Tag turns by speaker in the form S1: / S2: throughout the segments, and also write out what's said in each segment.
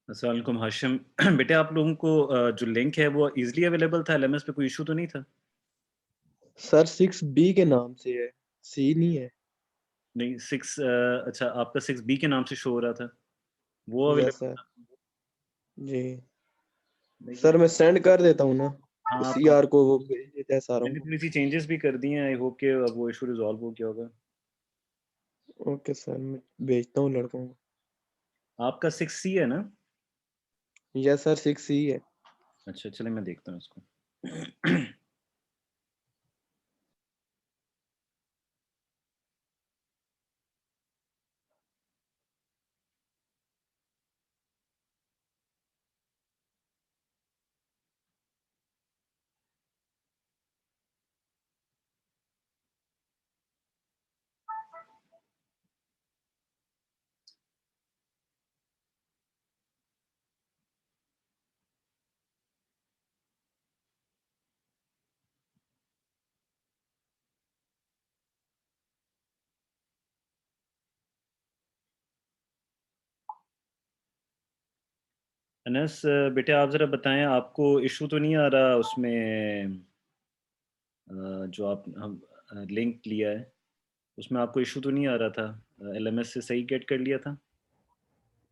S1: अस्सलाम वालेकुम हाशिम। बेटे आप लोगों को जो लिंक है वो ईज़िली अवेलेबल था? एलएमएस पे कोई इश्यू तो नहीं था?
S2: सर 6 बी के नाम से है, सी नहीं है।
S1: नहीं 6 अच्छा आपका 6 बी के नाम से शो हो रहा था, वो
S2: यस
S1: अवेलेबल
S2: सर।
S1: था?
S2: जी।
S1: देखिए
S2: सर मैं सेंड कर देता हूँ ना,
S1: हाँ, आप
S2: सीआर को वो भेज देता है सारों
S1: मैंने
S2: को।
S1: थोड़ी-सी चेंजेस भी कर दिए हैं, आई होप कि अब वो इश्यू रिज़ॉल्व हो गया होगा।
S2: ओके सर, मैं भेजता हूँ लड़कों को।
S1: आपका 6 सी है ना?
S2: यस सर 6 सी है।
S1: अच्छा चलिए मैं देखता हूँ इसको। अनस बेटे आप ज़रा बताएँ आपको इश्यू तो नहीं आ रहा उसमें जो आप हम लिंक लिया है, उसमें आपको इश्यू तो नहीं आ रहा था? एलएमएस से सही गेट कर लिया था?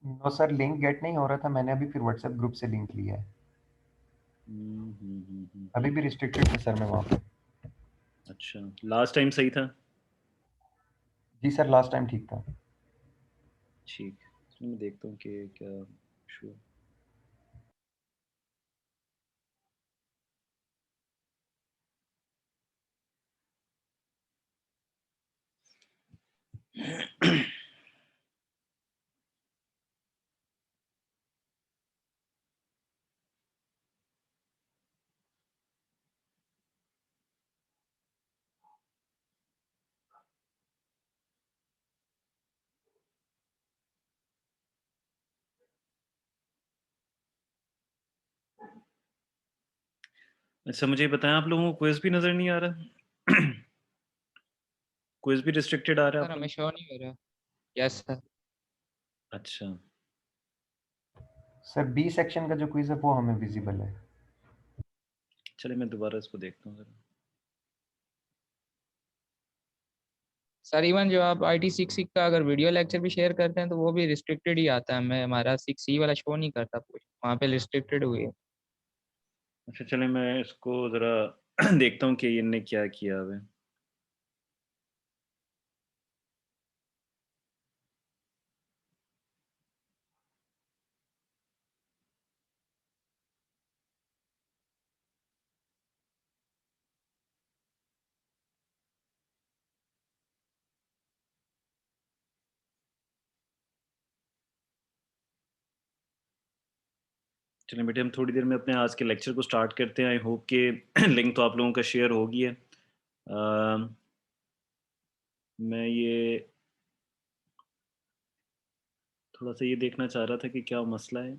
S3: नो सर, लिंक गेट नहीं हो रहा था। मैंने अभी फिर व्हाट्सएप ग्रुप से लिंक लिया है। अभी भी रिस्ट्रिक्टेड था सर मैं वहाँ पे।
S1: अच्छा, लास्ट टाइम सही था?
S3: जी सर, लास्ट टाइम ठीक था।
S1: ठीक है, चलो मैं देखता हूँ कि क्या इशू है। अच्छा मुझे ये बताएँ आप लोगों को क्विज़ भी नज़र नहीं आ रहा? क्विज़ भी रिस्ट्रिक्टेड आ रहा है
S4: सर
S1: आप
S4: हमें
S1: लोगों
S4: शो नहीं हो रहा। Yes sir.
S1: को? अच्छा,
S3: सर बी सेक्शन का जो क्विज़ है वो हमें विज़िबल है।
S1: चलिए मैं दोबारा इसको देखता हूँ ज़रा।
S4: सर इवन जो आप IT 6 का अगर वीडियो लेक्चर भी शेयर करते हैं तो वो भी रिस्ट्रिक्टेड ही आता है, हमें हमारा 6C वाला शो नहीं करता कुछ, वहाँ पे रिस्ट्रिक्टेड हुई है।
S1: अच्छा चलिए मैं इसको ज़रा देखता हूँ कि इनने क्या किया हुआ है। चलिए बेटे हम थोड़ी देर में अपने आज के लेक्चर को स्टार्ट करते हैं। आई होप कि लिंक तो आप लोगों का शेयर हो गई है। मैं ये थोड़ा-सा ये देखना चाह रहा था कि क्या मसला है?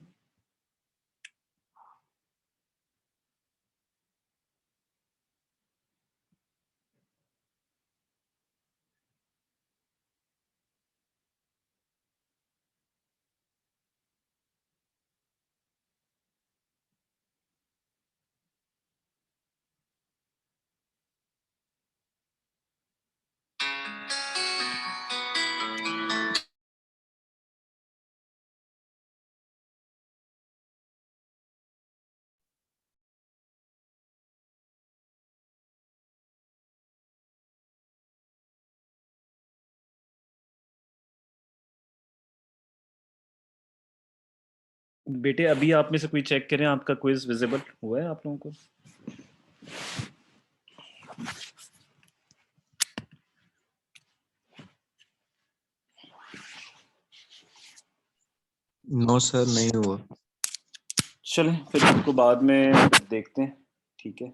S1: बेटे अभी आप में से कोई चेक करें आपका क्विज़ विज़िबल हुआ है आप लोगों को?
S2: नो सर नहीं हुआ।
S1: चलें फिर इसको बाद में देखते हैं, ठीक है?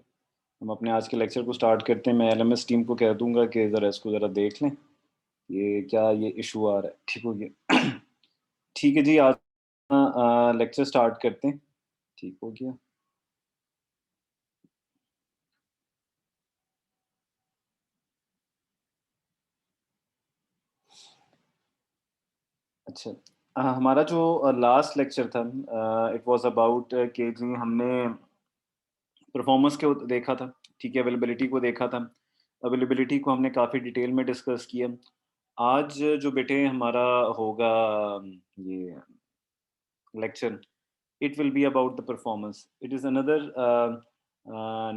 S1: हम अपने आज के लेक्चर को स्टार्ट करते हैं। मैं एलएमएस टीम को कह दूँगा कि ज़रा इसको ज़रा देख लें, ये क्या ये इश्यू आ रहा है, ठीक हो गया? ठीक है जी, आज लेक्चर स्टार्ट करते हैं, ठीक हो गया? अच्छा, हमारा जो लास्ट लेक्चर था इट वाज अबाउट कि जी हमने परफॉर्मेंस को देखा था, ठीक है, अवेलेबिलिटी को देखा था। अवेलेबिलिटी को हमने काफ़ी डिटेल में डिस्कस किया। आज जो बेटे हमारा होगा ये lecture, it will be about the performance. It is another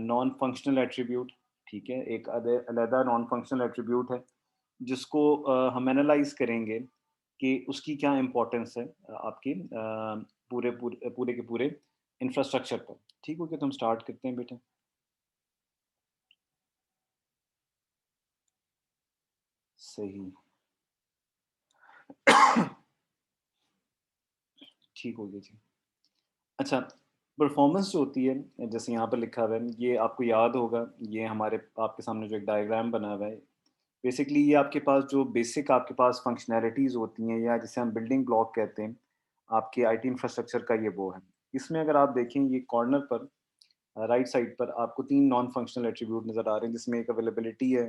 S1: non-functional attribute, ठीक है, एक अलग non-functional attribute है जिसको हम एनालाइज करेंगे कि उसकी क्या इम्पोर्टेंस है आपके पूरे पूरे पूरे के पूरे इंफ्रास्ट्रक्चर पर। ठीक हो गया, तो हम स्टार्ट करते हैं बेटा। सही। ठीक हो गया जी। अच्छा, परफॉर्मेंस जो होती है जैसे यहाँ पर लिखा हुआ है, ये आपको याद होगा, ये हमारे आपके सामने जो एक डायग्राम बना हुआ है, बेसिकली ये आपके पास जो बेसिक आपके पास फंक्शनैलिटीज़ होती हैं या जिसे हम बिल्डिंग ब्लॉक कहते हैं, आपके आईटी इंफ्रास्ट्रक्चर का ये वो है। इसमें अगर आप देखें ये कॉर्नर पर राइट साइड पर आपको 3 नॉन फंक्शनल एट्रीब्यूट नज़र आ रहे हैं जिसमें एक अवेलेबिलिटी है,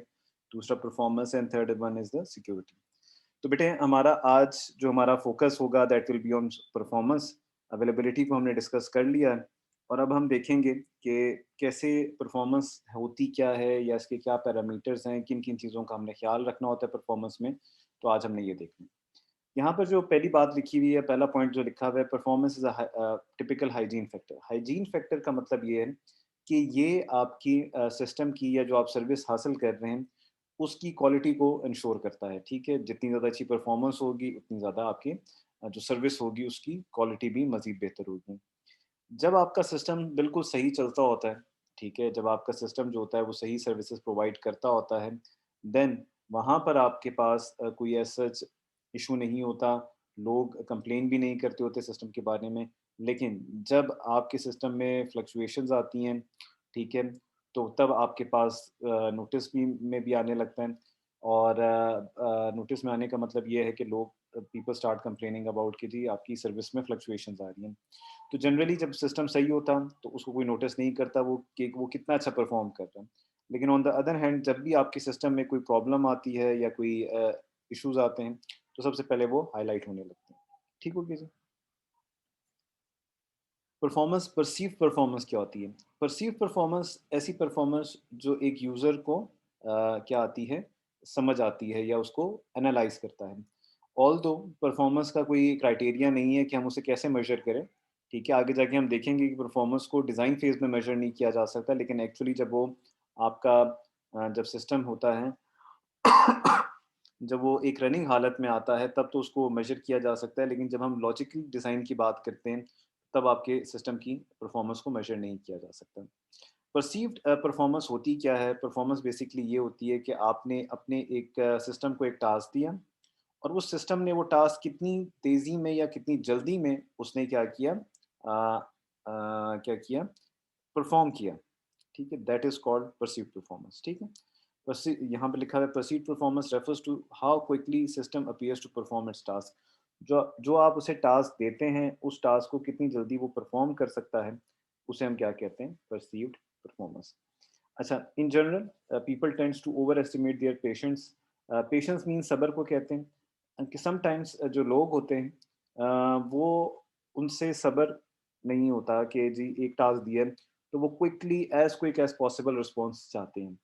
S1: दूसरा परफॉर्मेंस है and third one is the security. तो बेटे हमारा आज जो हमारा फोकस होगा that will be on performance. Availability को हमने डिस्कस कर लिया है और अब हम देखेंगे कि कैसे परफॉर्मेंस होती क्या है या इसके क्या पैरामीटर्स हैं, किन किन चीज़ों का हमने ख्याल रखना होता है परफॉर्मेंस में। तो आज हमने ये देखना है। यहाँ पर जो पहली बात लिखी हुई है, पहला पॉइंट जो लिखा हुआ है, performance is a typical hygiene factor. Hygiene factor का मतलब ये है कि ये आपकी सिस्टम की या जो आप सर्विस हासिल कर रहे हैं उसकी क्वालिटी को इंश्योर करता है। ठीक है, जितनी ज़्यादा अच्छी परफॉर्मेंस होगी उतनी ज़्यादा आपकी जो सर्विस होगी उसकी क्वालिटी भी मज़ीद बेहतर होगी। जब आपका सिस्टम बिल्कुल सही चलता होता है, ठीक है, जब आपका सिस्टम जो होता है वो सही सर्विसेज प्रोवाइड करता होता है, देन वहाँ पर आपके पास कोई ऐसा इशू नहीं होता, लोग कंप्लेन भी नहीं करते होते सिस्टम के बारे में। लेकिन जब आपके सिस्टम में फ्लक्चुएशंस आती हैं, ठीक है, तो तब आपके पास नोटिस में भी आने लगता है और नोटिस में आने का मतलब ये है कि लोग पीपल स्टार्ट कंप्लेनिंग अबाउट कि जी आपकी सर्विस में फ्लक्चुएशंस आ रही हैं। तो जनरली जब सिस्टम सही होता तो उसको कोई नोटिस नहीं करता वो कि वो कितना अच्छा परफॉर्म कर रहा है। लेकिन ऑन द अदर हैंड जब भी आपके सिस्टम में कोई प्रॉब्लम आती है या कोई इश्यूज आते हैं तो सबसे पहले वो हाईलाइट होने लगते हैं। ठीक हो गया जी। परफॉर्मेंस, परसीव परफॉर्मेंस क्या होती है? परसीव परफॉर्मेंस ऐसी परफॉर्मेंस जो एक यूज़र को क्या आती है, समझ आती है या उसको एनालाइज करता है। ऑल्दो परफॉर्मेंस का कोई क्राइटेरिया नहीं है कि हम उसे कैसे मेजर करें, ठीक है, आगे जाके हम देखेंगे कि परफॉर्मेंस को डिज़ाइन फेज में मेजर नहीं किया जा सकता, लेकिन एक्चुअली जब वो आपका जब सिस्टम होता है जब वो एक रनिंग हालत में आता है तब तो उसको मेजर किया जा सकता है, लेकिन जब हम लॉजिकल डिज़ाइन की बात करते हैं तब आपके सिस्टम की परफॉर्मेंस को मेजर नहीं किया जा सकता। परसीव्ड परफॉर्मेंस होती क्या है? परफॉर्मेंस बेसिकली ये होती है कि आपने अपने एक सिस्टम को एक टास्क दिया और उस सिस्टम ने वो टास्क कितनी तेज़ी में या कितनी जल्दी में उसने क्या किया, क्या किया, परफॉर्म किया। ठीक है, that is called perceived performance. ठीक है, यहाँ पे लिखा है perceived performance refers to how quickly system appears to perform its task. जो जो आप उसे टास्क देते हैं उस टास्क को कितनी जल्दी वो परफॉर्म कर सकता है उसे हम क्या कहते हैं, परसीव्ड परफॉर्मेंस। अच्छा, in general people tends to over estimate their patience. Patience mean सब्र को कहते हैं कि समटाइम्स जो लोग होते हैं वो उनसे सब्र नहीं होता कि जी एक टास्क दिया है तो वो क्विक एज पॉसिबल रिस्पॉन्स चाहते हैं।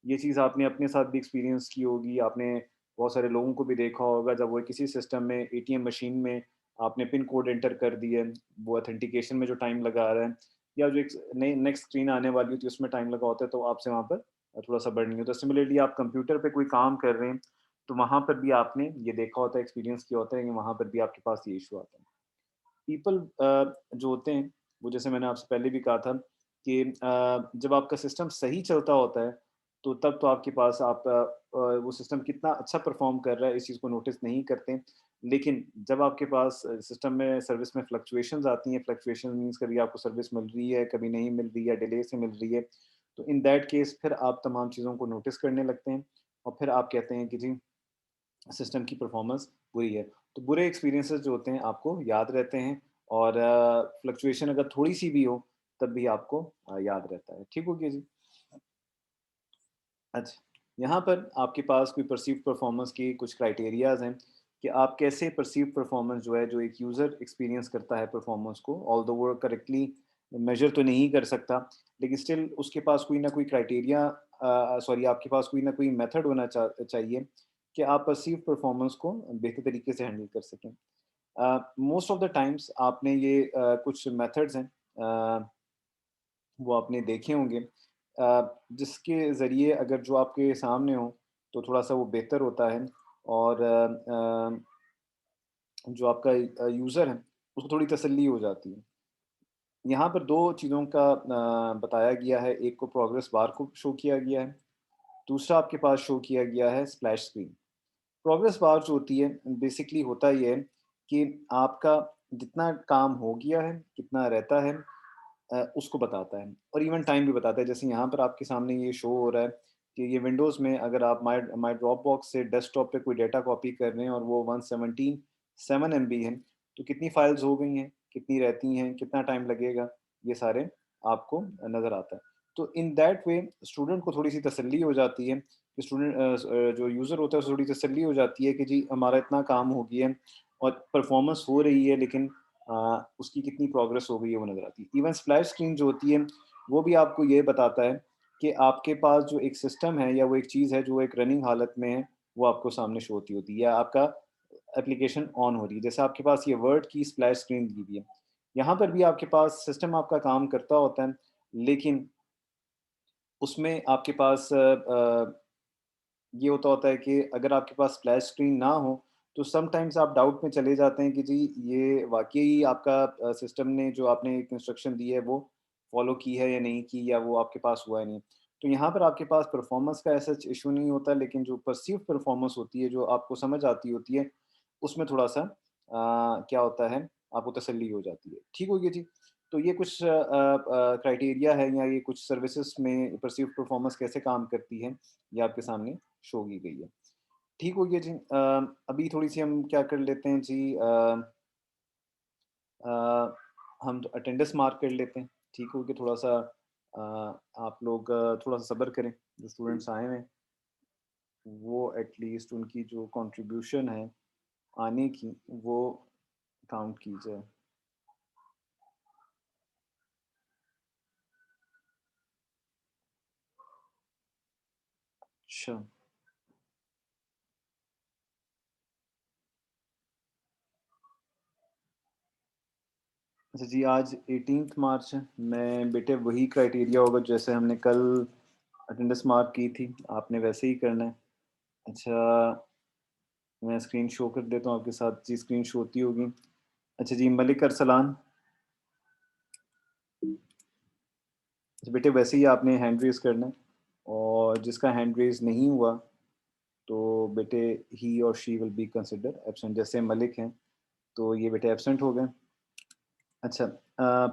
S1: ये चीज़ आपने अपने साथ भी एक्सपीरियंस की होगी, आपने बहुत सारे लोगों को भी देखा होगा जब वो किसी सिस्टम में एटीएम मशीन में आपने पिन कोड एंटर कर दिया, वो ऑथेंटिकेशन में जो टाइम लगा रहा है या जो एक नई नेक्स्ट स्क्रीन आने वाली होती है उसमें टाइम लगा होता है तो आपसे वहाँ पर थोड़ा सा बढ़ नहीं होता। सिमिलरली आप कंप्यूटर पे कोई काम कर रहे हैं तो वहाँ पर भी आपने ये देखा होता है, एक्सपीरियंस किया होता है कि वहाँ पर भी आपके पास ये इशू आता है। पीपल जो होते हैं वो जैसे मैंने आपसे पहले भी कहा था कि जब आपका सिस्टम सही चलता होता है तो तब तो आपके पास आप वो सिस्टम कितना अच्छा परफॉर्म कर रहा है इस चीज़ को नोटिस नहीं करते। लेकिन जब आपके पास सिस्टम में सर्विस में फ्लक्चुएशंस आती हैं, फ्लक्चुएशन मीन्स कभी आपको सर्विस मिल रही है, कभी नहीं मिल रही है, डिले से मिल रही है, तो इन दैट केस फिर आप तमाम चीज़ों को नोटिस करने लगते हैं और फिर आप कहते हैं कि जी सिस्टम की परफॉर्मेंस बुरी है। तो बुरे एक्सपीरियंसेस जो होते हैं आपको याद रहते हैं और फ्लक्चुएशन अगर थोड़ी-सी भी हो तब भी आपको याद रहता है। ठीक हो गया जी? अच्छा, यहाँ पर आपके पास कोई परसीव्ड परफॉर्मेंस की कुछ क्राइटेरियाज़ हैं कि आप कैसे परसीव परफॉर्मेंस जो है, जो एक यूज़र एक्सपीरियंस करता है परफॉर्मेंस को, ऑल्दो वो करेक्टली मेजर तो नहीं कर सकता, लेकिन स्टिल उसके पास कोई ना कोई क्राइटेरिया, सॉरी, आपके पास कोई ना कोई मेथड होना चाहिए कि आप परसीव परफॉर्मेंस को बेहतर तरीके से हैंडल कर सकें। मोस्ट ऑफ द टाइम्स आपने ये कुछ मेथड्स हैं, वो आपने देखे होंगे, जिसके ज़रिए अगर जो आपके सामने हो तो थोड़ा-सा वो बेहतर होता है, और जो आपका यूज़र है उसको थोड़ी तसल्ली हो जाती है। यहाँ पर 2 चीज़ों का बताया गया है, एक को प्रोग्रेस बार को शो किया गया है, दूसरा आपके पास शो किया गया है स्प्लैश स्क्रीन। प्रोग्रेस बार जो होती है, बेसिकली होता ये है कि आपका जितना काम हो गया है, कितना रहता है, उसको बताता है, और इवन टाइम भी बताता है। जैसे यहाँ पर आपके सामने ये शो हो रहा है कि ये विंडोज़ में अगर आप माई ड्रॉपबॉक्स से डेस्कटॉप पे कोई डेटा कॉपी कर रहे हैं और वो 177 एमबी है, तो कितनी फाइल्स हो गई हैं, कितनी रहती हैं, कितना टाइम लगेगा, ये सारे आपको नज़र आता है। तो इन दैट वे स्टूडेंट को थोड़ी-सी तसल्ली हो जाती है कि जो यूज़र होता है उसको थोड़ी तसल्ली हो जाती है कि जी हमारा इतना काम हो गया है और परफ़ॉर्मेंस हो रही है, लेकिन उसकी कितनी प्रोग्रेस हो गई है वो नज़र आती है। इवन स्प्लैश स्क्रीन जो होती है, वो भी आपको ये बताता है कि आपके पास जो एक सिस्टम है या वो एक चीज़ है जो एक रनिंग हालत में है, वो आपको सामने शो होती है या आपका एप्लीकेशन ऑन हो रही है। जैसे आपके पास ये वर्ड की स्प्लैश स्क्रीन दी हुई है। यहाँ पर भी आपके पास सिस्टम आपका काम करता होता है, लेकिन उसमें आपके पास ये होता है कि अगर आपके पास स्प्लैश स्क्रीन ना हो, तो समटाइम्स आप डाउट में चले जाते हैं कि जी ये वाक़ई आपका सिस्टम ने जो आपने एक इंस्ट्रक्शन दी है वो फ़ॉलो की है या नहीं की, या वो आपके पास हुआ है नहीं। तो यहाँ पर आपके पास परफ़ॉर्मेंस का ऐसा इश्यू नहीं होता, लेकिन जो पर्सीव्ड परफ़ॉर्मेंस होती है, जो आपको समझ आती होती है, उसमें थोड़ा-सा क्या होता है, आपको तसल्ली हो जाती है। ठीक हो गया जी? तो ये कुछ क्राइटेरिया है, या ये कुछ सर्विसेज़ में पर्सीव्ड परफ़ॉर्मेंस कैसे काम करती है, ये आपके सामने शो की गई है। ठीक हो गया जी। अभी थोड़ी-सी हम क्या कर लेते हैं जी, अ, हम तो अटेंडेंस मार्क कर लेते हैं। ठीक हो गया, थोड़ा-सा अ, आप लोग थोड़ा-सा सब्र करें, जो स्टूडेंट्स आए हुए हैं, वो एट लीस्ट उनकी जो कंट्रीब्यूशन है आने की, वो काउंट की जाए। अच्छा। अच्छा जी, आज 18th मार्च है। मैं बेटे वही क्राइटेरिया होगा जैसे हमने कल अटेंडेंस मार्क की थी, आपने वैसे ही करना है। अच्छा, मैं स्क्रीन शो कर देता हूँ आपके साथ जी, स्क्रीन शो होती होगी। अच्छा जी, मलिक अरसलान। अच्छा बेटे, वैसे ही आपने हैंड रेज़ करना है, और जिसका हैंड रेज़ नहीं हुआ, तो बेटे ही और she will be consider absent. जैसे मलिक हैं, तो ये बेटे एब्सेंट हो गए। अच्छा,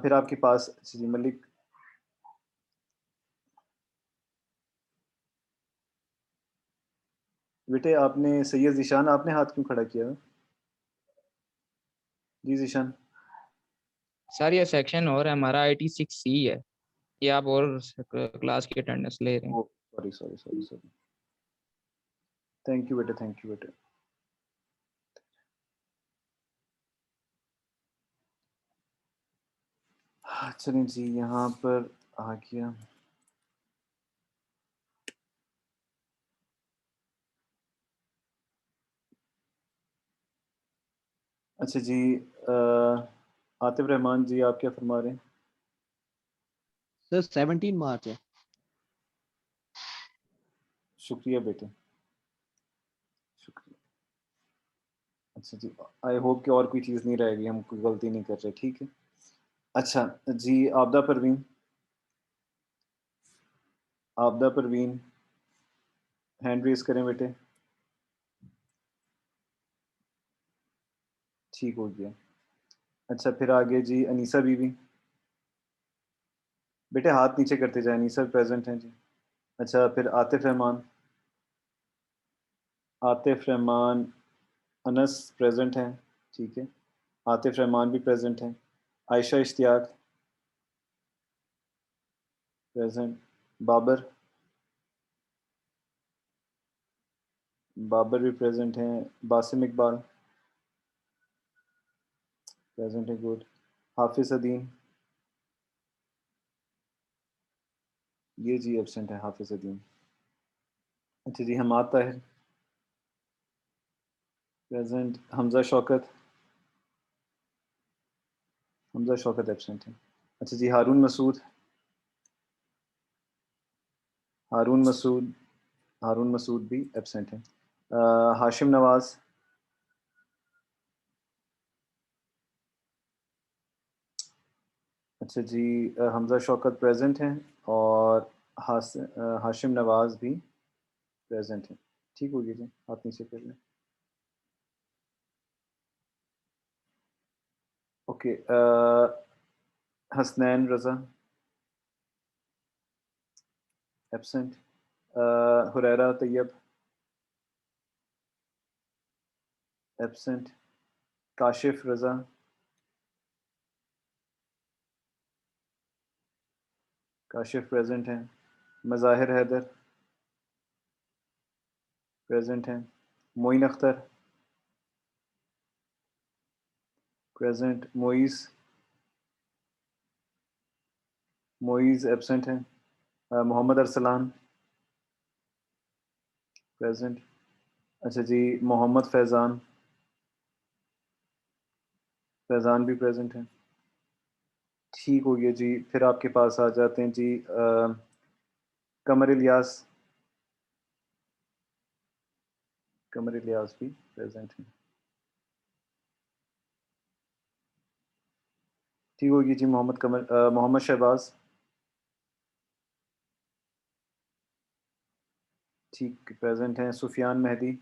S1: फिर आपके पास, अच्छा जी मलिक, बेटे आपने सैयद ज़ीशान, आपने हाथ क्यों खड़ा किया है? जी ज़ीशान।
S4: सर ये सेक्शन और है हमारा IT 6C है, ये आप और क्लास की अटेंडेंस ले रहे हैं।
S1: Oh! Sorry, sorry, sorry, sorry. Thank you बेटे, थैंक यू बेटे। हाँ, चलें जी, यहाँ पर आ गया। अच्छा जी, आतिफ़ रहमान जी, आप क्या फ़रमा रहे हैं?
S2: सर 17 मार्च है।
S1: शुक्रिया बेटे, शुक्रिया। अच्छा जी, आई होप कि और कोई चीज़ नहीं रहेगी, हम कोई गलती नहीं कर रहे, ठीक है? अच्छा जी, आबदा परवीन, हैंड रेज़ करें बेटे। ठीक हो गया। अच्छा, फिर आगे जी अनीसा बीवी। बेटे हाथ नीचे करते जाएँ, अनीसा प्रेज़ेंट हैं जी। अच्छा, फिर आतिफ़ रहमान, अनस प्रेज़ेंट हैं, ठीक है। आतिफ़ रहमान भी प्रेज़ेंट हैं। आयशा इश्तियाक प्रेज़ेंट। बाबर, बाबर भी प्रेज़ेंट हैं। बासिम इकबाल, प्रेजेंट है, गुड। हाफिज अदीन, ये जी एब्सेंट है हाफिज अदीन। अच्छा जी, हमाद ताहिर, प्रेजेंट। हमजा शौकत, हमजा शौकत एब्सेंट है। अच्छा जी, हारून मसूद, हारून मसूद, हारून मसूद भी एब्सेंट है। हाशिम नवाज, अच्छा जी, हमजा शौकत प्रेजेंट हैं और हाशिम नवाज भी प्रेजेंट हैं। ठीक हो गया जी, आप नीचे कर लें। ओके, हसनैन रज़ा एब्सेंट। हुरैरा तैयब एब्सेंट। काशिफ रज़ा, काशिफ प्रेजेंट हैं। मज़ाहिर हैदर प्रेजेंट हैं। मोइन अख्तर प्रेजेंट। मोइज़, मोइज़ एब्सेंट हैं। मोहम्मद अरसलान प्रेजेंट। अच्छा जी, मोहम्मद फैज़ान, फैज़ान भी प्रेजेंट हैं। ठीक हो गया जी, फिर आपके पास आ जाते हैं जी कमर इलियास, कमर इलियास भी प्रेजेंट हैं। ठीक होगी जी, मोहम्मद शहबाज, ठीक प्रेजेंट हैं। सुफियान मेहदी,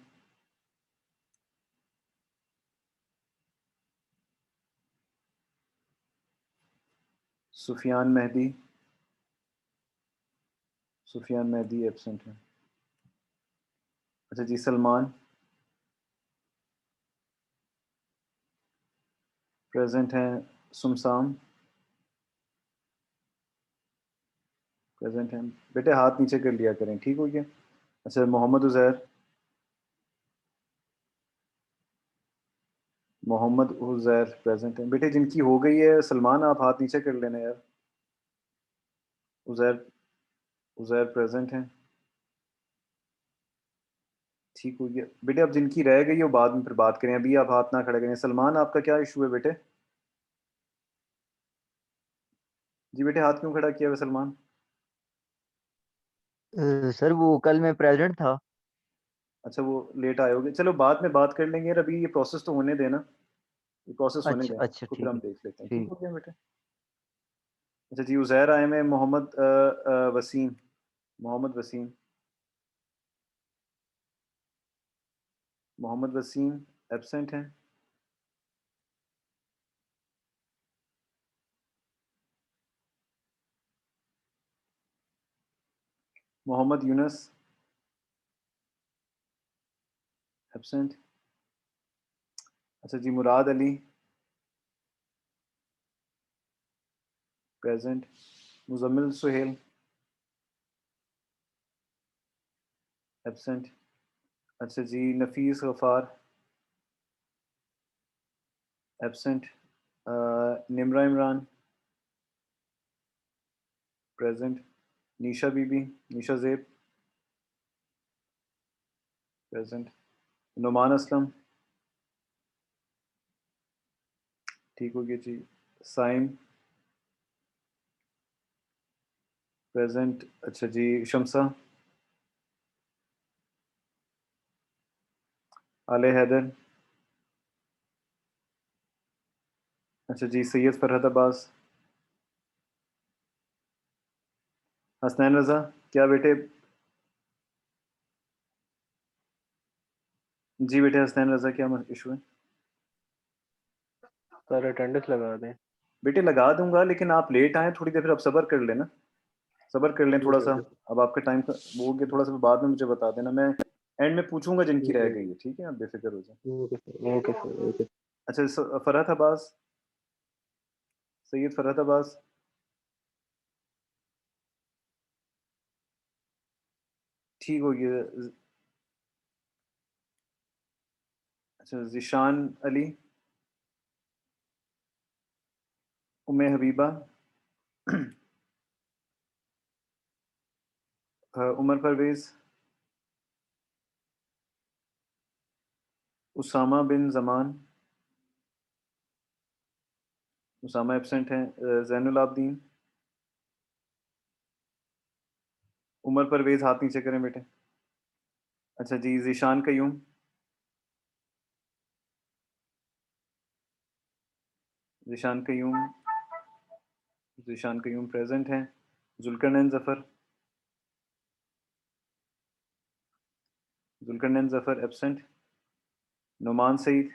S1: सुफियान मेहदी, सुफियान मेहदी एब्सेंट हैं। अच्छा जी, सलमान प्रेजेंट हैं। सुमसाम प्रेजेंट हैं। बेटे हाथ नीचे कर लिया करें, ठीक हो गया। अच्छा, मोहम्मद उज़ैर, मोहम्मद उज़ैर प्रेजेंट हैं। बेटे जिनकी हो गई है सलमान, आप हाथ नीचे कर लेना यार। उज़ैर, उज़ैर प्रेजेंट हैं। ठीक हो गया बेटे, अब जिनकी रह गई है वो बाद में फिर बात करें, अभी आप हाथ ना खड़े करें। सलमान, आपका क्या इशू है बेटे? जी बेटे, हाथ क्यों खड़ा किया हुआ सलमान?
S5: सर वो कल मैं प्रेजेंट था।
S1: अच्छा, वो लेट आए होगे, चलो बाद में बात कर लेंगे यार, अभी ये प्रोसेस तो होने देना, ये प्रोसेस होने
S5: अच्छा
S1: दें,
S5: अच्छा,
S1: उसको फिर
S5: ठीक
S1: हम
S5: है।
S1: देख लेते हैं। ठीक
S5: ठीक।
S1: हो गया बेटे। अच्छा जी, उज़ैर आए में मोहम्मद वसीम, मोहम्मद वसीम, मोहम्मद वसीम एब्सेंट हैं। मोहम्मद यूनस एब्सेंट। अच्छा जी, मुराद अली प्रेजेंट। मुजम्मिल सुहेल एब्सेंट। अच्छा जी, नफीस गफ़ार एब्सेंट। निमरा इमरान प्रेजेंट। नीशा बीबी, नीशा ज़ेब प्रेजेंट। नुमान असलम, ठीक हो गया जी। साइम प्रेजेंट। अच्छा जी, शमसा, आले हैदर, अच्छा जी, सैयद फरहत अब्बास, हसनैन रज़ा, क्या बेटे? जी बेटे, हसनैन रज़ा क्या इशू है?
S2: सर अटेंडेंस लगा दें।
S1: बेटे लगा दूंगा, लेकिन आप लेट आए थोड़ी देर, फिर आप सब्र कर लेना, सब्र कर लें थोड़ा
S2: ठीक है
S1: सा।
S2: सर।
S1: अब आपका टाइम वो हो गया, थोड़ा सा बाद में मुझे बता देना, मैं एंड में पूछूंगा जिनकी
S2: ठीक
S1: रह
S2: है।
S1: गई है, ठीक है, आप बेफिक्र हो जाए।
S2: Okay sir, okay sir, okay.
S1: अच्छा, फरहत अब्बास, सैयद फरहत अब्बास, ठीक हो गया। अच्छा, जिशान अली, उम्मे हबीबा, उमर परवेज़, उसामा बिन ज़मान, उसामा एब्सेंट हैं। ज़ैनुल आबदीन, उमर परवेज़ हाथ नीचे करें बेटे। अच्छा जी, ज़ीशान कयूम, ज़ीशान कयूम, ज़ीशान कयूम प्रेजेंट हैं। जुल्करनैन ज़फ़र, जुल्करनैन ज़फ़र एब्सेंट। नुमान सईद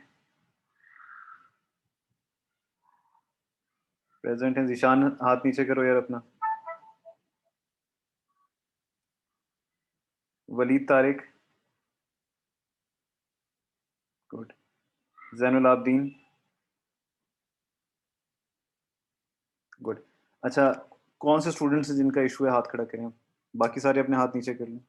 S1: प्रेजेंट हैं। ज़ीशान हाथ नीचे करो यार अपना। वलीद तारिक, गुड। ज़ैनुल आबदीन, गुड। अच्छा, कौन से स्टूडेंट्स हैं जिनका इशू है, हाथ खड़ा करें। बाकी सारे अपने हाथ नीचे कर लें।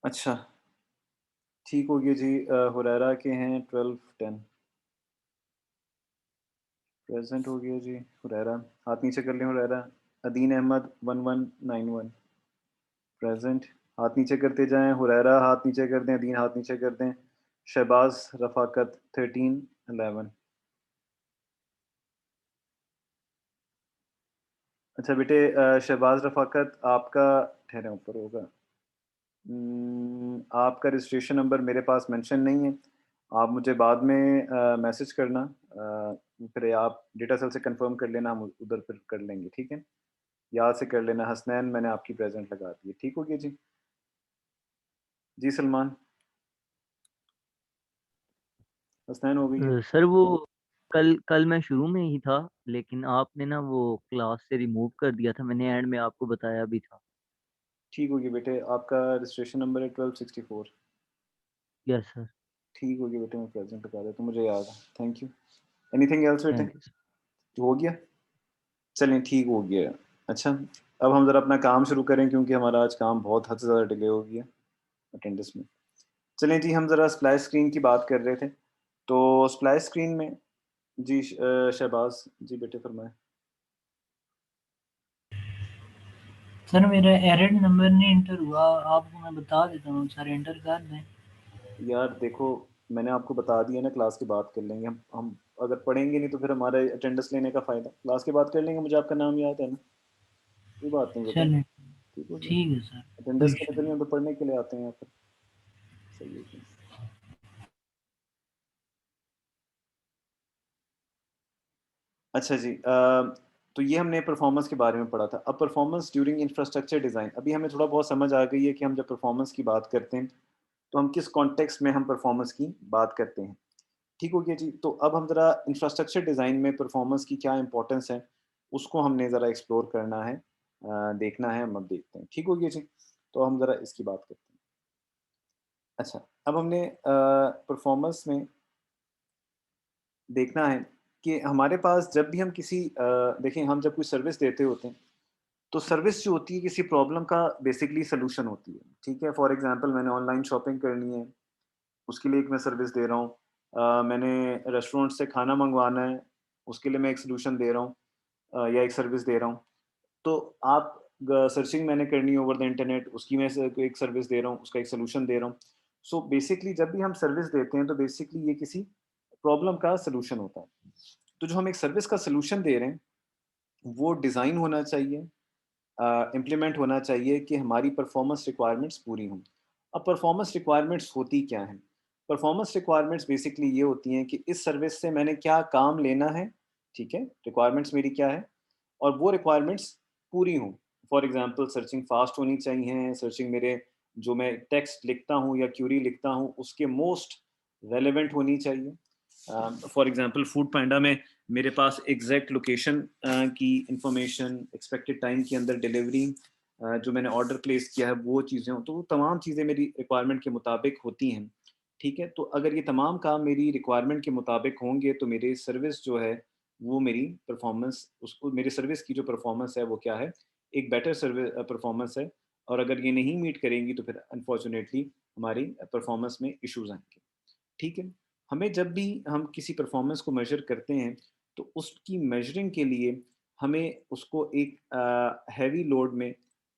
S1: अच्छा, ठीक हो गया जी। हुरैरा के हैं 12-10 प्रेजेंट हो गया जी। हुरैरा हाथ नीचे कर लें। हुरैरा। अदीन अहमद 1191 प्रेजेंट। हाथ नीचे करते जाएं। हुरैरा हाथ नीचे कर दें, अदीन हाथ नीचे कर दें। शहबाज रफाकत 13-11। अच्छा बेटे, शहबाज रफाकत आपका ठहरे ऊपर होगा। आपका रजिस्ट्रेशन नंबर मेरे पास मेंशन नहीं है। आप मुझे बाद में मैसेज करना, फिर आप डेटा सेल से कंफर्म कर लेना, हम उधर फिर कर लेंगे, ठीक है। याद से कर लेना। हसनैन मैंने आपकी प्रेजेंट लगा दी है, ठीक हो गया जी। जी सलमान, हसनैन हो गई है।
S5: सर वो कल कल मैं शुरू में ही था, लेकिन आपने ना वो क्लास से रिमूव कर दिया था, मैंने एंड में आपको बताया भी था।
S1: ठीक हो गया बेटे, आपका रजिस्ट्रेशन नंबर है 1264।
S5: Yes sir.
S1: ठीक हो गया बेटे, मैं प्रेजेंट लगा देता हूँ, मुझे याद है। Thank you. एनीथिंग एल्स बेटे?
S5: Thank you.
S1: हो गया, चलें ठीक हो गया। अच्छा, अब हम ज़रा अपना काम शुरू करें, क्योंकि हमारा आज काम बहुत हद से ज़्यादा डिले हो गया अटेंडेंस में। चलें जी, हम ज़रा स्प्लैश स्क्रीन की बात कर रहे थे। तो स्प्लैश स्क्रीन में जी, शहबाज जी बेटे फरमाएं।
S6: सर मेरा एरर नंबर नहीं इंटर हुआ, आपको मैं बता देता हूँ सर, इंटर कर दें।
S1: यार देखो, मैंने आपको बता दिया ना, क्लास की बात कर लेंगे हम अगर पढ़ेंगे नहीं तो फिर हमारे अटेंडेंस लेने का फ़ायदा। क्लास की बात कर लेंगे, मुझे आपका नाम याद है ना, कोई बात नहीं बेटा।
S6: चलें,
S1: ठीक हो गया।
S6: ठीक है सर, कोई
S1: अटेंडेंस
S6: इशू
S1: लेने तो नहीं,
S6: नहीं।
S1: हम तो पढ़ने के लिए आते हैं यहाँ पर। सही है जी। अच्छा जी, तो ये हमने परफॉर्मेंस के बारे में पढ़ा था। अब परफॉर्मेंस ड्यूरिंग इंफ्रास्ट्रक्चर डिज़ाइन, अभी हमें थोड़ा बहुत समझ आ गई है कि हम जब परफॉर्मेंस की बात करते हैं तो हम किस कॉन्टेक्स्ट में हम परफॉर्मेंस की बात करते हैं। ठीक हो गया जी। तो अब हम ज़रा इंफ्रास्ट्रक्चर डिज़ाइन में परफॉर्मेंस की क्या इंपॉर्टेंस है, उसको हमने ज़रा एक्सप्लोर करना है, देखना है। हम अब देखते हैं, ठीक हो गया जी। तो हम ज़रा इसकी बात करते हैं। अच्छा, अब हमने परफॉर्मेंस में देखना है कि हमारे पास जब भी हम किसी देखें, हम जब कोई सर्विस देते होते हैं तो सर्विस जो होती है किसी प्रॉब्लम का बेसिकली सॉल्यूशन होती है, ठीक है। फॉर एग्जांपल, मैंने ऑनलाइन शॉपिंग करनी है, उसके लिए एक मैं सर्विस दे रहा हूँ। मैंने रेस्टोरेंट से खाना मंगवाना है, उसके लिए मैं एक सोल्यूशन दे रहा हूँ, या एक सर्विस दे रहा हूँ। तो आप सर्चिंग मैंने करनी है ओवर द इंटरनेट, उसकी मैं एक सर्विस दे रहा हूँ, उसका एक सोल्यूशन दे रहा हूँ। सो बेसिकली जब भी हम सर्विस देते हैं तो बेसिकली ये किसी प्रॉब्लम का सोल्यूशन होता है। तो जो हम एक सर्विस का सोल्यूशन दे रहे हैं वो डिज़ाइन होना चाहिए, इम्प्लीमेंट होना चाहिए कि हमारी परफॉर्मेंस रिक्वायरमेंट्स पूरी हों। अब परफॉर्मेंस रिक्वायरमेंट्स होती क्या हैं? परफॉर्मेंस रिक्वायरमेंट्स बेसिकली ये होती हैं कि इस सर्विस से मैंने क्या काम लेना है, ठीक है? रिक्वायरमेंट्स मेरी क्या है और वो रिक्वायरमेंट्स पूरी हों। फॉर एग्ज़ाम्पल, सर्चिंग फ़ास्ट होनी चाहिए, सर्चिंग मेरे जो मैं टेक्स्ट लिखता हूँ या क्यूरी लिखता हूँ उसके मोस्ट रेलेवेंट होनी चाहिए। फॉर एग्ज़ाम्पल, फूड पांडा में मेरे पास एग्जैक्ट लोकेशन की इंफॉर्मेशन, एक्सपेक्टेड टाइम के अंदर डिलीवरी, जो मैंने ऑर्डर प्लेस किया है वो चीज़ें हों, तो वो तमाम चीज़ें मेरी रिक्वायरमेंट के मुताबिक होती हैं, ठीक है। तो अगर ये तमाम काम मेरी रिक्वायरमेंट के मुताबिक होंगे तो मेरी सर्विस जो है वो मेरी परफॉर्मेंस, उसको मेरी सर्विस की जो परफॉर्मेंस है वो क्या है, एक बेटर सर्विस परफॉर्मेंस है, और अगर ये नहीं मीट करेंगी तो फिर अनफॉर्चुनेटली हमारी परफॉर्मेंस में इश्यूज आएंगे। ठीक है, हमें जब भी हम किसी परफॉर्मेंस को मेजर करते हैं तो उसकी मेजरिंग के लिए हमें उसको एक हैवी लोड में,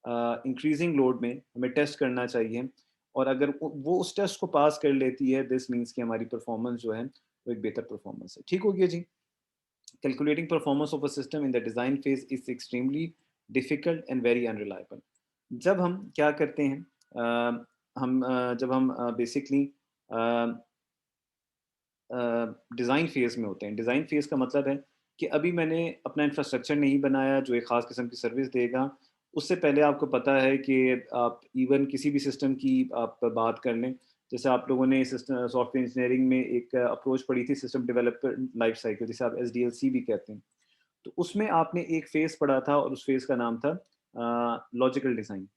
S1: इंक्रीजिंग लोड में हमें टेस्ट करना चाहिए, और अगर वो उस टेस्ट को पास कर लेती है, दिस मीन्स कि हमारी परफॉर्मेंस जो है वो एक बेहतर परफॉर्मेंस है। ठीक हो गया जी। Calculating performance of a system in the design phase is extremely difficult and very unreliable. जब हम क्या करते हैं, जब हम बेसिकली डिज़ाइन फेज़ में होते हैं। डिज़ाइन फेज़ का मतलब है कि अभी मैंने अपना इंफ्रास्ट्रक्चर नहीं बनाया जो एक ख़ास किस्म की सर्विस देगा। उससे पहले आपको पता है कि आप इवन किसी भी सिस्टम की आप बात कर लें, जैसे आप लोगों ने सिस्टम सॉफ्टवेयर इंजीनियरिंग में एक अप्रोच पढ़ी थी, सिस्टम डेवलपर लाइफ साइकिल, जिसे आप एसडीएलसी भी कहते हैं। तो उसमें आपने एक फ़ेज़ पढ़ा था और उस फ़ेज़ का नाम था लॉजिकल डिज़ाइन।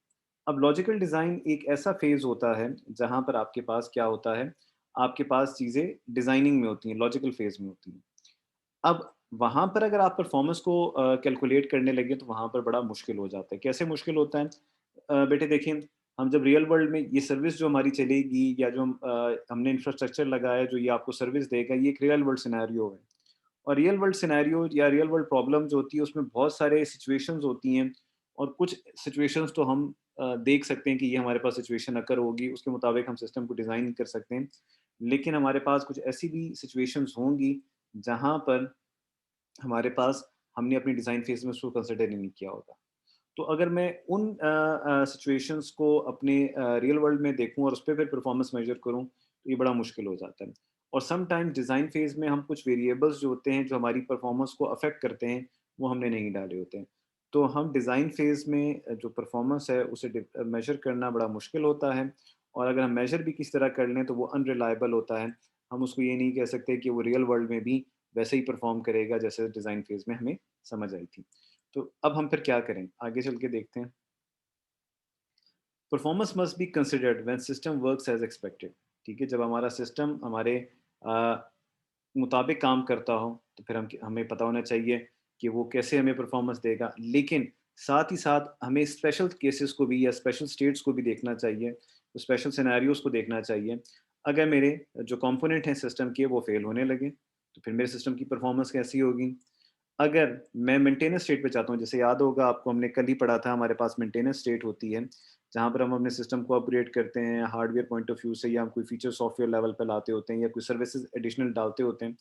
S1: अब लॉजिकल डिज़ाइन एक ऐसा फ़ेज़ होता है जहाँ पर आपके पास क्या होता है, आपके पास चीज़ें डिज़ाइनिंग में होती हैं, लॉजिकल फ़ेज़ में होती हैं। अब वहाँ पर अगर आप परफ़ॉर्मेंस को कैलकुलेट करने लगे तो वहाँ पर बड़ा मुश्किल हो जाता है। कैसे मुश्किल होता है? बेटे देखिए, हम जब रियल वर्ल्ड में ये सर्विस जो हमारी चलेगी, या जो हमने इंफ्रास्ट्रक्चर लगाया जो ये आपको सर्विस देगा, ये एक रियल वर्ल्ड सिनेरियो है। और रियल वर्ल्ड सिनेरियो या रियल वर्ल्ड प्रॉब्लम जो होती है उसमें बहुत सारे सिचुएशंस होती हैं, और कुछ सिचुएशंस तो हम देख सकते हैं कि ये हमारे पास सिचुएशन अकर होगी, उसके मुताबिक हम सिस्टम को डिज़ाइन कर सकते हैं। लेकिन हमारे पास कुछ ऐसी भी सिचुएशंस होंगी जहाँ पर हमारे पास हमने अपनी डिज़ाइन फेज़ में उसको कंसिडर ही नहीं किया होगा। तो अगर मैं उन सिचुएशंस को अपने रियल वर्ल्ड में देखूँ और उस पे फिर परफॉर्मेंस मेजर करूँ, तो ये बड़ा मुश्किल हो जाता है। और समटाइम्स डिज़ाइन फेज़ में हम कुछ वेरिएबल्स जो होते हैं, जो हमारी परफॉर्मेंस को अफ़ेक्ट करते हैं, वो हमने नहीं डाले होते हैं। तो हम डिज़ाइन फेज़ में जो परफॉर्मेंस है, उसे मेजर करना बड़ा मुश्किल होता है, और अगर हम मेजर भी किसी तरह कर लें, तो वो अनरिलायबल होता है। हम उसको ये नहीं कह सकते कि वो रियल वर्ल्ड में भी वैसे ही परफॉर्म करेगा, जैसे डिज़ाइन फेज़ में हमें समझ आई थी। तो अब हम फिर क्या करें? आगे चल के देखते हैं। Performance must be considered when system works as expected. ठीक है? जब हमारा सिस्टम हमारे अ, मुताबिक काम करता हो, तो फिर हमें पता होना चाहिए कि वो कैसे हमें परफॉर्मेंस देगा। लेकिन साथ ही साथ हमें स्पेशल केसेस को भी या स्पेशल स्टेट्स को भी देखना चाहिए, तो स्पेशल सिनेरियोज़ को देखना चाहिए। अगर मेरे जो कंपोनेंट हैं सिस्टम के वो फ़ेल होने लगे, तो फिर मेरे सिस्टम की परफॉर्मेंस कैसी होगी? अगर मैं मेंटेनेंस स्टेट पे चाहता हूँ, जैसे याद होगा आपको, हमने कल ही पढ़ा था, हमारे पास मेंटेनेंस स्टेट होती है, जहाँ पर हम अपने सिस्टम को अपग्रेड करते हैं हार्डवेयर पॉइंट ऑफ व्यू से, या हम कोई फीचर सॉफ्टवेयर लेवल पे लाते होते हैं, या कोई सर्विसेज एडिशनल डालते होते हैं,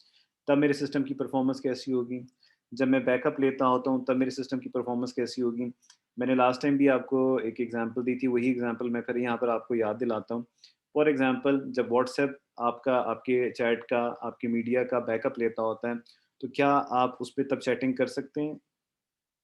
S1: तब मेरे सिस्टम की परफॉर्मेंस कैसी होगी। जब मैं बैकअप लेता होता हूँ, तब मेरे सिस्टम की परफॉर्मेंस कैसी होगी। मैंने लास्ट टाइम भी आपको एक एग्जांपल दी थी, वही एग्जांपल मैं फिर यहाँ पर आपको याद दिलाता हूँ। फॉर एग्जांपल, जब व्हाट्सएप आपका, आपके चैट का, आपके मीडिया का बैकअप लेता होता है, तो क्या आप उस पे तब चैटिंग कर सकते हैं?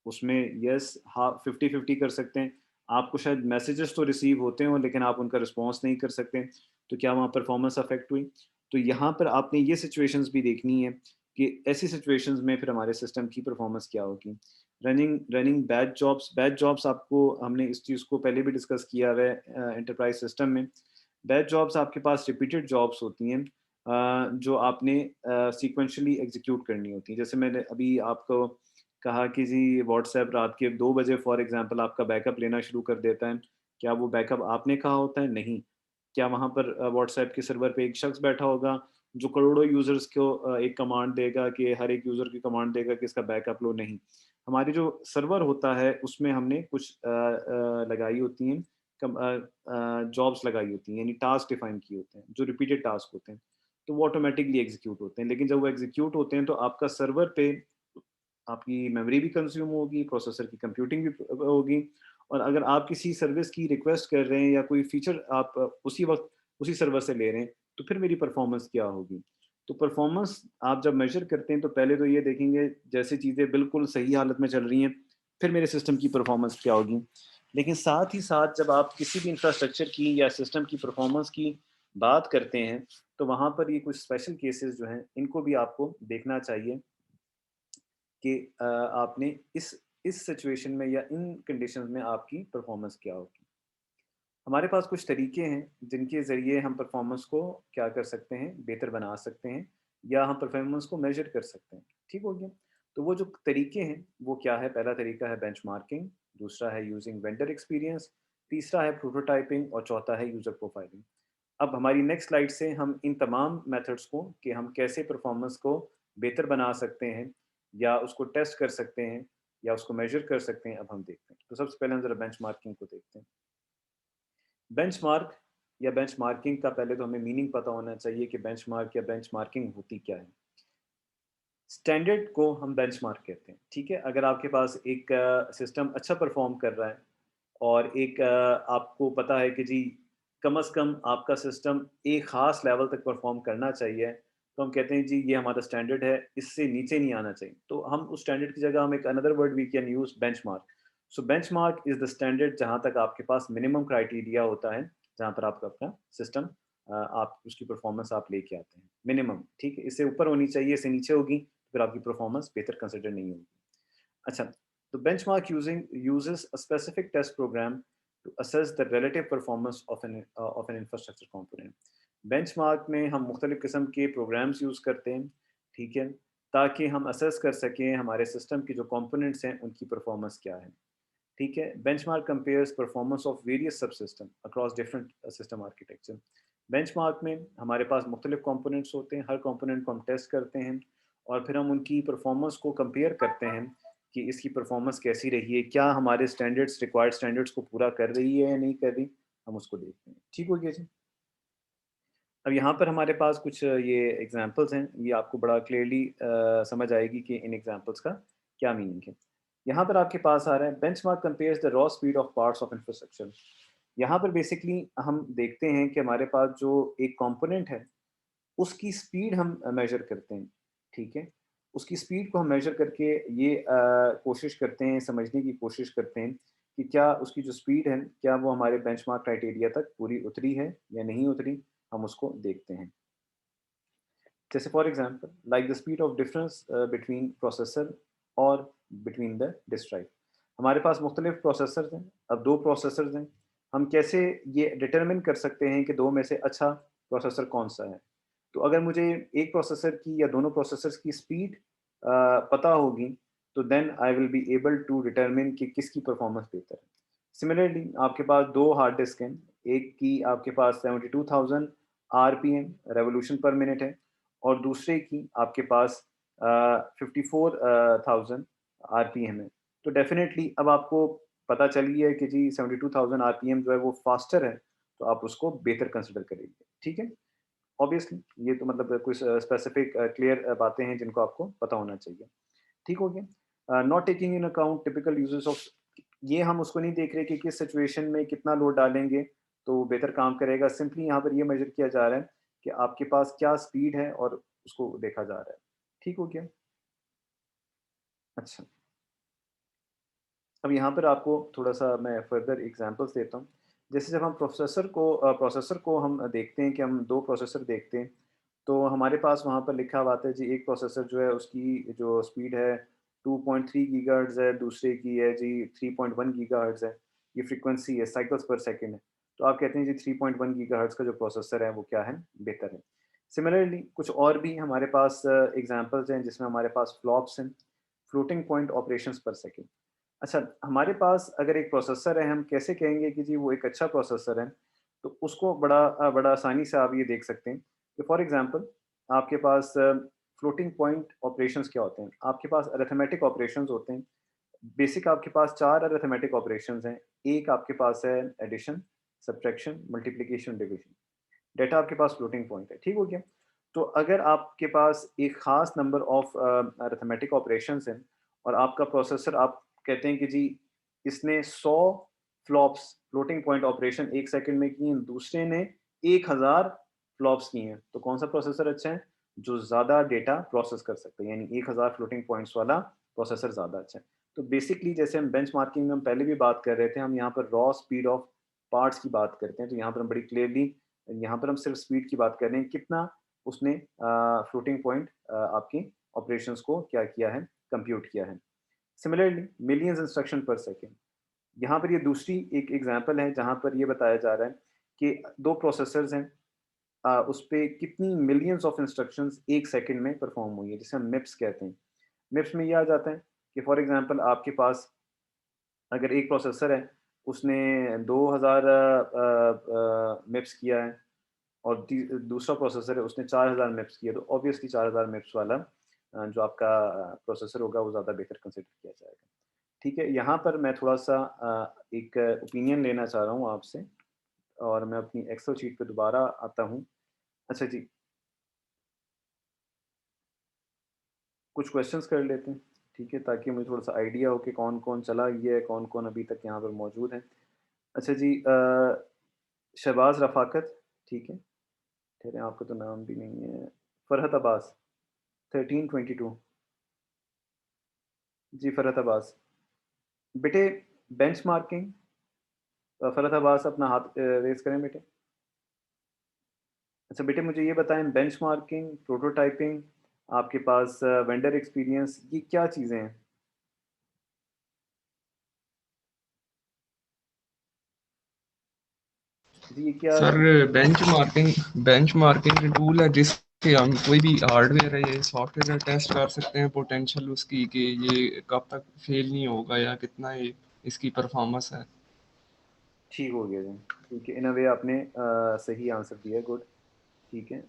S1: उसमें यस, हाँ, 50-50 कर सकते हैं। आपको शायद मैसेजेस तो रिसीव होते हों, लेकिन आप उनका रिस्पॉन्स नहीं कर सकते। तो क्या वहाँ परफ़ॉर्मेंस अफ़ेक्ट हुई? तो यहाँ पर आपने ये सिचुएशंस भी देखनी है कि ऐसी सिचुएशंस में फिर हमारे सिस्टम की परफ़ॉर्मेंस क्या होगी। रनिंग रनिंग बैच जॉब्स आपको, हमने इस चीज़ को पहले भी डिस्कस किया हुआ है एंटरप्राइज़ सिस्टम में। बैच जॉब्स आपके पास रिपीटेड जॉब्स होती हैं, जो आपने सीक्वेंशियली एग्ज़ीक्यूट करनी होती हैं। जैसे मैंने अभी आपको कहा कि जी व्हाट्सएप रात के 2 बजे फॉर एग्ज़ाम्पल आपका बैकअप लेना शुरू कर देता है। क्या वो बैकअप आपने कहा होता है? नहीं। क्या वहाँ पर व्हाट्सएप के सर्वर पे एक शख्स बैठा होगा जो करोड़ों यूज़र्स को एक कमांड देगा, कि हर एक यूज़र की कमांड देगा कि इसका बैकअप लो? नहीं। हमारी जो सर्वर होता है उसमें हमने कुछ लगाई होती हैं, जॉब्स लगाई होती हैं, यानी टास्क डिफाइन किए होते हैं, जो रिपीटेड टास्क होते हैं। तो वो ऑटोमैटिकली एग्ज़ीक्यूट होते हैं। लेकिन जब वो एग्ज़ीक्यूट होते हैं तो आपका सर्वर पे आपकी मेमोरी भी कंज़्यूम होगी, प्रोसेसर की कंप्यूटिंग भी होगी, और अगर आप किसी सर्विस की रिक्वेस्ट कर रहे हैं या कोई फीचर आप उसी वक़्त उसी सर्वर से ले रहे हैं, तो फिर मेरी परफ़ॉर्मेंस क्या होगी? तो परफ़ॉर्मेंस आप जब मेज़र करते हैं तो पहले तो ये देखेंगे, जैसे चीज़ें बिल्कुल सही हालत में चल रही हैं, फिर मेरे सिस्टम की परफ़ॉर्मेंस क्या होगी। लेकिन साथ ही साथ जब आप किसी भी इंफ्रास्ट्रक्चर की या सिस्टम की परफ़ॉर्मेंस की बात करते हैं, तो वहाँ पर ये कुछ स्पेशल केसेस जो हैं, इनको भी आपको देखना चाहिए कि आपने इस सिचुएशन में या इन कंडीशंस में आपकी परफॉर्मेंस क्या होगी। हमारे पास कुछ तरीके हैं जिनके ज़रिए हम परफॉर्मेंस को क्या कर सकते हैं, बेहतर बना सकते हैं, या हम परफॉर्मेंस को मेजर कर सकते हैं। ठीक हो गया? तो वो जो तरीके हैं वो क्या है? पहला तरीका है बेंचमार्किंग, दूसरा है यूजिंग वेंडर एक्सपीरियंस, तीसरा है प्रोटोटाइपिंग और चौथा है यूज़र प्रोफाइलिंग। अब हमारी नेक्स्ट स्लाइड से हम इन तमाम मेथड्स को कि हम कैसे परफॉर्मेंस को बेहतर बना सकते हैं या उसको टेस्ट कर सकते हैं या उसको मेजर कर सकते हैं, अब हम देखते हैं। तो सबसे पहले हम ज़रा बेंचमार्किंग को देखते हैं। बेंचमार्क या बेंचमार्किंग का पहले तो हमें मीनिंग पता होना चाहिए कि बेंचमार्क या बेंचमार्किंग होती क्या है। स्टैंडर्ड को हम बेंचमार्क कहते हैं, ठीक है। अगर आपके पास एक सिस्टम अच्छा परफॉर्म कर रहा है और एक आपको पता है कि जी कम से कम आपका सिस्टम एक ख़ास लेवल तक परफॉर्म करना चाहिए, तो हम कहते हैं जी ये हमारा स्टैंडर्ड है, इससे नीचे नहीं आना चाहिए। तो हम उस स्टैंडर्ड की जगह हम एक another word we can use benchmark. So benchmark is the standard जहाँ तक आपके पास मिनिमम क्राइटेरिया होता है, जहाँ पर आपका अपना सिस्टम आप उसकी परफॉर्मेंस आप लेके आते हैं मिनिमम, ठीक है। इससे ऊपर होनी चाहिए, इससे नीचे होगी फिर आपकी परफॉर्मेंस बेहतर कंसिडर नहीं होगी। अच्छा, तो benchmark using uses a specific test program to assess the relative performance of an infrastructure component. Benchmark में हम मुख्तलिफ किस्म के प्रोग्राम्स यूज़ करते हैं, ठीक है, ताकि हम असेस कर सकें हमारे सिस्टम की जो कंपोनेंट्स हैं उनकी परफॉर्मेंस क्या है, ठीक है। Benchmark compares performance of various sub system across different system architecture. Benchmark में हमारे पास मुख्तलिफ कंपोनेंट्स होते हैं, हर कंपोनेंट को हम टेस्ट करते हैं और फिर हम उनकी परफॉर्मेंस को कंपेयर करते हैं कि इसकी परफॉर्मेंस कैसी रही है, क्या हमारे स्टैंडर्ड्स रिक्वायर्ड स्टैंडर्ड्स को पूरा कर रही है या नहीं कर रही, हम उसको देखते हैं। ठीक हो गया जी। अब यहाँ पर हमारे पास कुछ ये एग्जांपल्स हैं, ये आपको बड़ा क्लियरली समझ आएगी कि इन एग्जांपल्स का क्या मीनिंग है। यहाँ पर आपके पास आ रहा है benchmark compares the raw speed of parts of infrastructure. यहाँ पर बेसिकली हम देखते हैं कि हमारे पास जो एक कंपोनेंट है उसकी स्पीड हम मेजर करते हैं, ठीक है। उसकी स्पीड को हम मेजर करके ये कोशिश करते हैं, समझने की कोशिश करते हैं कि क्या उसकी जो स्पीड है, क्या वो हमारे बेंचमार्क क्राइटेरिया तक पूरी उतरी है या नहीं उतरी, हम उसको देखते हैं। जैसे for example like the speed of difference between processor और बिटवीन द डिस्क ड्राइव। हमारे पास मुख्तलिफ प्रोसेसर्स हैं, अब दो प्रोसेसर्स हैं, हम कैसे ये डिटरमिन कर सकते हैं कि दो में से अच्छा प्रोसेसर कौन सा है। तो अगर मुझे एक प्रोसेसर की या दोनों प्रोसेसर्स की स्पीड पता होगी तो then I will be able to determine कि किसकी परफॉर्मेंस बेहतर है। सिमिलरली आपके पास दो हार्ड डिस्क हैं, एक की आपके पास 72,000 RPM रेवोल्यूशन पर मिनट है और दूसरे की आपके पास 54,000 RPM है। तो डेफिनेटली अब आपको पता चली है कि जी 72,000 RPM जो है वो फास्टर है, तो आप उसको बेहतर कंसिडर करेंगे, ठीक है। ऑब्वियसली ये तो मतलब कुछ स्पेसिफिक क्लियर बातें हैं जिनको आपको पता होना चाहिए, ठीक हो गया। Not taking in account typical uses of, ये हम उसको नहीं देख रहे कि किस सिचुएशन में कितना लोड डालेंगे तो वो बेहतर काम करेगा। सिंपली यहाँ पर ये मेजर किया जा रहा है कि आपके पास क्या स्पीड है और उसको देखा जा रहा है, ठीक हो गया। अच्छा, अब यहाँ पर आपको थोड़ा सा मैं फर्दर एग्जांपल्स देता हूँ। जैसे जब हम प्रोसेसर को हम देखते हैं कि हम दो प्रोसेसर देखते हैं, तो हमारे पास वहाँ पर लिखा हुआ आता है जी एक प्रोसेसर जो है उसकी जो स्पीड है 2.3 गीगाहर्ट्ज़ है, दूसरे की है जी 3.1 गीगाहर्ट्ज़ है। ये फ्रीक्वेंसी है, साइकिल्स पर सेकंड है। तो आप कहते हैं जी 3.1 गीगाहर्ट्ज़ का जो प्रोसेसर है वो क्या है, बेहतर है। सिमिलरली कुछ और भी हमारे पास एग्जांपल्स हैं जिसमें हमारे पास फ्लॉप्स हैं, फ्लोटिंग पॉइंट ऑपरेशंस पर सेकंड। अच्छा, हमारे पास अगर एक प्रोसेसर है, हम कैसे कहेंगे कि जी वो एक अच्छा प्रोसेसर है, तो उसको बड़ा आसानी से आप ये देख सकते हैं कि फॉर एग्जांपल आपके पास फ्लोटिंग पॉइंट ऑपरेशंस क्या होते हैं। आपके पास अरिथमेटिक ऑपरेशंस होते हैं। बेसिक आपके पास 4 अरिथमेटिक ऑपरेशंस हैं। एक आपके पास है addition, subtraction, multiplication, division. Data आपके पास फ्लोटिंग पॉइंट है, ठीक हो गया। तो अगर आपके पास एक ख़ास नंबर ऑफ अरिथमेटिक ऑपरेशंस हैं और आपका प्रोसेसर आप कहते हैं कि जी इसने 100 flops floating point operation 1 second में की हैं, दूसरे ने 1000 फ्लॉप्स की हैं, तो कौन सा प्रोसेसर अच्छा है? जो ज़्यादा डेटा प्रोसेस कर सकते हैं, यानी 1000 फ्लोटिंग पॉइंट्स वाला प्रोसेसर ज़्यादा अच्छा है। तो बेसिकली जैसे हम बेंचमार्किंग में हम पहले भी बात कर रहे थे, हम यहाँ पर रॉ स्पीड ऑफ पार्ट्स की बात करते हैं, तो यहाँ पर हम बड़ी क्लियरली यहाँ पर हम सिर्फ स्पीड की बात कर रहे हैं, कितना उसने फ्लोटिंग पॉइंट आपकी ऑपरेशंस को क्या किया है, कंप्यूट किया है। सिमिलरली मिलियंस इंस्ट्रक्शन पर सेकेंड, यहाँ पर ये दूसरी एक एग्जांपल है जहाँ पर ये बताया जा रहा है कि दो प्रोसेसर्स हैं, उस पे कितनी मिलियंस ऑफ इंस्ट्रक्शंस एक सेकंड में परफॉर्म हुई है, जिसे हम मिप्स कहते हैं। मिप्स में ये आ जाता है कि फॉर एग्जांपल आपके पास अगर एक प्रोसेसर है उसने 2000 मिप्स किया है और दूसरा प्रोसेसर है उसने 4000 मिप्स किया, तो ऑब्वियसली 4000 मिप्स वाला जो आपका प्रोसेसर होगा वो ज़्यादा बेहतर कंसिडर किया जाएगा। ठीक है, यहाँ पर मैं थोड़ा-सा एक ओपिनियन लेना चाह रहा हूँ आपसे और मैं अपनी एक्सेल शीट पे दोबारा आता हूँ। अच्छा जी, कुछ क्वेश्चंस कर लेते हैं, ठीक है? ताकि मुझे थोड़ा-सा आइडिया हो कि कौन-कौन चला गया है, कौन-कौन अभी तक यहाँ पर मौजूद है। अच्छा जी, शहबाज़ रफ़ाकत, ठीक है? ठहरें, आपका तो नाम भी नहीं है। फ़रहत अब्बास 1322, जी फ़रहत अब्बास। बेटे बेंचमार्किंग, फ़रहत अब्बास अपना हाथ रेज़ करें बेटे। अच्छा बेटे मुझे ये बताएँ, बेंचमार्किंग, प्रोटोटाइपिंग, आपके पास वेंडर एक्सपीरियंस, ये क्या चीज़ें हैं? जी ये क्या
S7: सर बेंचमार्किंग टूल है जिससे हम कोई भी हार्डवेयर है या सॉफ्टवेयर टेस्ट कर सकते हैं पोटेंशियल उसकी कि ये कब तक फेल नहीं होगा या कितना ये इसकी परफॉर्मेंस है।
S1: ठीक हो गया जी, ठीक है। इन अ वे आपने सही आंसर दिया है, गुड, ठीक है।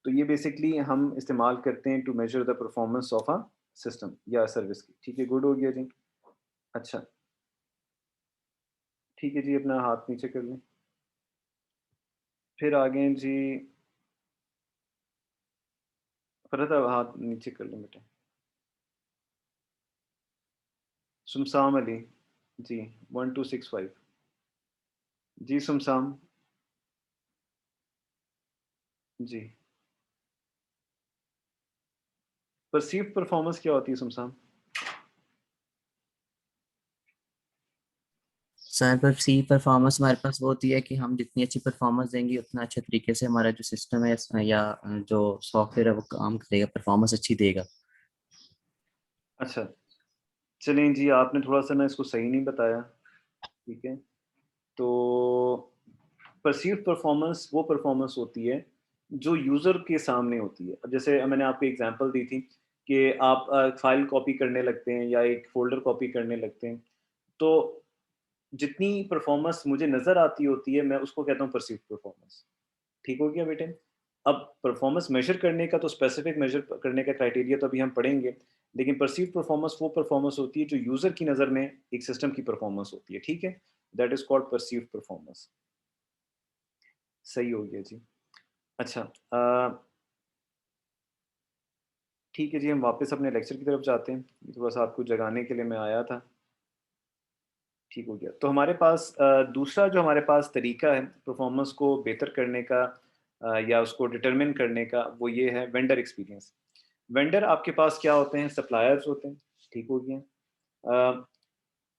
S1: तो ये बेसिकली हम इस्तेमाल करते हैं to measure the performance of a system या सर्विस की, ठीक है, गुड हो गया जी। अच्छा, ठीक है जी, अपना हाथ नीचे कर लें। फिर आगे जी, फ़रहत हाथ नीचे कर लें बेटे। सुमसाम अली, जी 1265, जी सुमसाम, जी। परसीव्ड परफॉर्मेंस क्या होती है सुमसाम?
S8: सर पर सी परफॉर्मेंस हमारे पास वो होती है कि हम जितनी अच्छी परफॉर्मेंस देंगे उतना अच्छे तरीके से हमारा जो सिस्टम है या जो सॉफ्टवेयर है वो काम करेगा, परफॉर्मेंस अच्छी देगा।
S1: अच्छा, चलें जी, आपने थोड़ा-सा ना इसको सही नहीं बताया, ठीक है। तो परसीव्ड परफॉर्मेंस वो परफॉर्मेंस होती है जो यूज़र के सामने होती है। अब जैसे मैंने आपको एग्ज़ाम्पल दी थी कि आप फ़ाइल कॉपी करने लगते हैं या एक फ़ोल्डर कॉपी करने लगते हैं, तो जितनी परफॉर्मेंस मुझे नज़र आती होती है, मैं उसको कहता हूँ परसीव्ड परफॉर्मेंस। ठीक हो गया बेटे? अब परफॉर्मेंस मेज़र करने का तो स्पेसिफिक मेज़र करने का क्राइटेरिया तो अभी हम पढ़ेंगे, लेकिन परसीव्ड परफॉर्मेंस वो परफॉर्मेंस होती है जो यूज़र की नज़र में एक सिस्टम की परफॉर्मेंस होती है, ठीक है? That is called perceived performance. सही हो गया जी। अच्छा, ठीक है जी, हम वापस अपने लेक्चर की तरफ जाते हैं। थोड़ा-सा आपको जगाने के लिए मैं आया था। ठीक हो गया। तो हमारे पास दूसरा जो हमारे पास तरीका है परफॉर्मेंस को बेहतर करने का या उसको डिटरमिन करने का, वो ये है वेंडर एक्सपीरियंस। वेंडर आपके पास क्या होते हैं? सप्लायर्स होते हैं, ठीक हो गया। अ,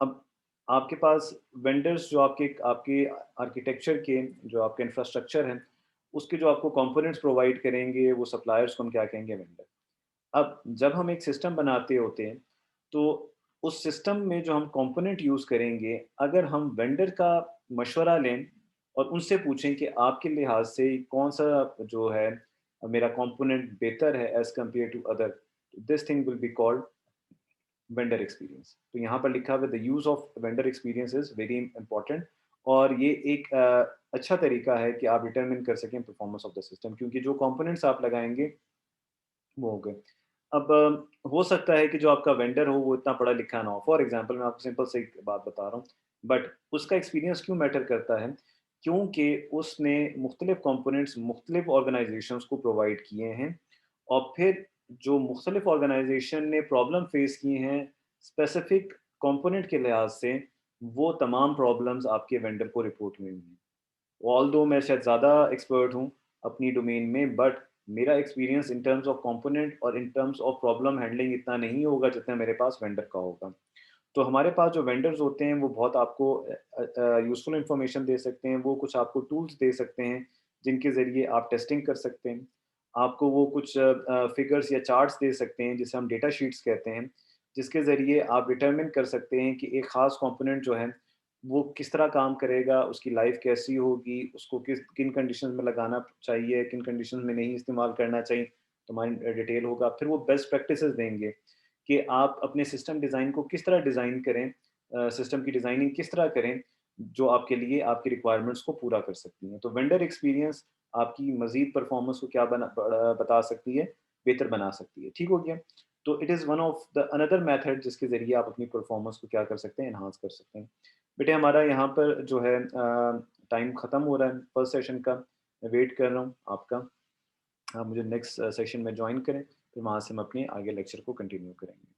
S1: अब आपके पास वेंडर्स जो आपके आपके आर्किटेक्चर के जो आपके इंफ्रास्ट्रक्चर हैं, उसके जो आपको कंपोनेंट्स प्रोवाइड करेंगे, वो सप्लायर्स को हम क्या कहेंगे? वेंडर। अब जब हम एक सिस्टम बनाते होते हैं, तो उस सिस्टम में जो हम कंपोनेंट यूज़ करेंगे, अगर हम वेंडर का मशवरा लें और उनसे पूछें कि आपके लिहाज से कौन-सा जो है मेरा कंपोनेंट बेहतर है as compare to other, this thing will be called vendor experience. तो यहाँ पर लिखा हुआ है the use of vendor experience is very important और ये एक अच्छा तरीका है कि आप डिटरमिन कर सकें परफॉर्मेंस ऑफ द सिस्टम, क्योंकि जो कंपोनेंट्स आप लगाएँगे वो हो गए। अब हो सकता है कि जो आपका वेंडर हो वो इतना पढ़ा लिखा ना हो। फॉर एग्ज़ाम्पल मैं आपको सिंपल सी एक बात बता रहा हूँ, बट उसका एक्सपीरियंस क्यों मैटर करता है? क्योंकि उसने मुख्तलिफ़ कंपोनेंट्स मुख्तलिफ़ ऑर्गनाइज़ेशंस को प्रोवाइड किए हैं और फिर जो मुख्तलिफ़ ऑर्गनाइज़ेशन ने प्रॉब्लम फ़ेस किए हैं स्पेसिफ़िक कंपोनेंट के लिहाज से, वो तमाम प्रॉब्लम्स आपके वेंडर को रिपोर्ट हुई हैं। ऑल्दो मैं शायद ज़्यादा एक्सपर्ट हूँ अपनी डोमेन में, बट मेरा experience in terms of component और in terms of problem handling इतना नहीं होगा जितना मेरे पास वेंडर का होगा। तो हमारे पास जो वेंडर्स होते हैं वो बहुत आपको यूज़फुल इंफॉर्मेशन दे सकते हैं, वो कुछ आपको टूल्स दे सकते हैं जिनके ज़रिए आप टेस्टिंग कर सकते हैं। आपको वो कुछ फिगर्स या चार्ट्स दे सकते हैं जिसे हम डेटा शीट्स कहते हैं, जिसके ज़रिए आप डिटरमिन कर सकते हैं कि एक ख़ास कंपोनेंट जो है वो किस तरह काम करेगा, उसकी लाइफ कैसी होगी, उसको किन कंडीशंस में लगाना चाहिए, किन कंडीशंस में नहीं इस्तेमाल करना चाहिए, तो हमारी डिटेल होगा। फिर वो बेस्ट प्रैक्टिसेस देंगे कि आप अपने सिस्टम डिज़ाइन को किस तरह डिज़ाइन करें सिस्टम की डिज़ाइनिंग किस तरह करें जो आपके लिए आपकी रिक्वायरमेंट्स को पूरा कर सकती हैं। तो वेंडर एक्सपीरियंस आपकी मज़ीद परफॉर्मेंस को क्या बता सकती है, बेहतर बना सकती है। ठीक हो गया? तो it is one of the another method जिसके ज़रिए आप अपनी परफॉर्मेंस को क्या कर सकते हैं, एनहांस कर सकते हैं। बेटे हमारा यहाँ पर जो है टाइम ख़त्म हो रहा है फर्स्ट सेशन का। मैं वेट कर रहा हूँ आपका। आप मुझे नेक्स्ट सेशन में ज्वाइन करें, फिर वहाँ से हम अपने आगे लेक्चर को कंटिन्यू करेंगे।